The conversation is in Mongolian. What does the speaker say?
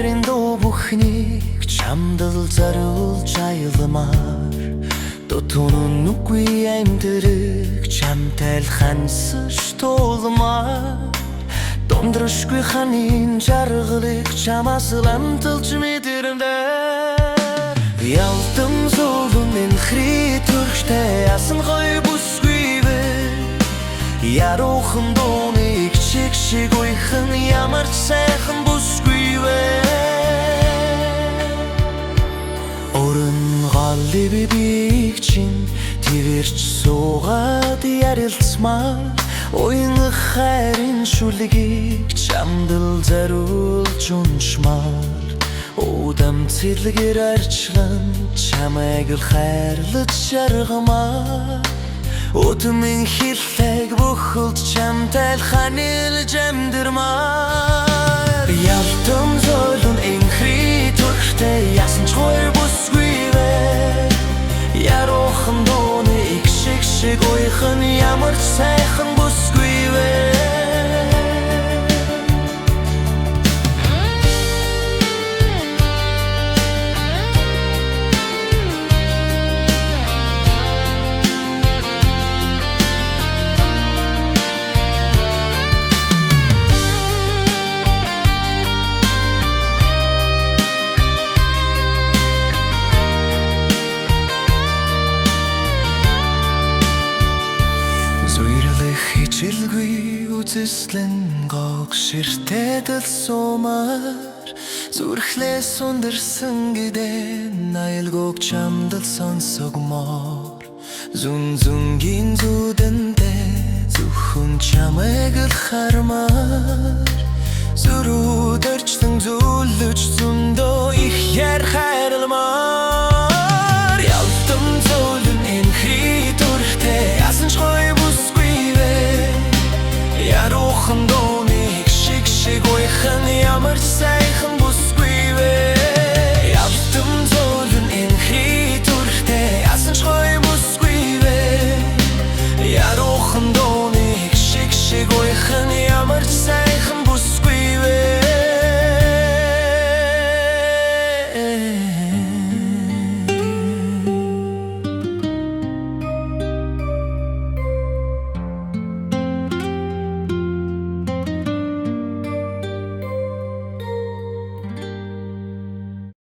дээрэн дуу бүхнийг чамдал зориулж аялмаар дотунун нүггүй амьдрэх чамтай л хансаж тулмаар дондрошгүй ханын жаргалыг чамаас л амталж мэдэрэмдээ ялдам зовлон энхри төрхтэй ясан гоё бүсгүйвэ яруухан дууныг чиг шиг уйхан ямар ч сайхан бүсгүйвэ орон галли бибиг чин твэрч суугаад ярилцмаар уян хайрын шүлгийг чамдал зориулж уншмаар удам цэрлэгэр арчлан чамайг л хайрлаж жаргамаар Утмын хиллэг бүхэлд чамтай л ханилж амьдрмаар ялтам зөөлөн энхри төрхтэй ясан ч гоё бүсгүйвэ яруухан дууны их шиг уйхан ямар ч сайхан бүсгүйвэ Хичээлгүй үзэслэн гог ширтэдэл сумаар зүрхлээ сундарсан гэдээ наялгог чамдал сонсогмоор зүнзүнгийн зүдэндээ зөвхөн чамайг л хармаар зүрүүд орчлон зүлж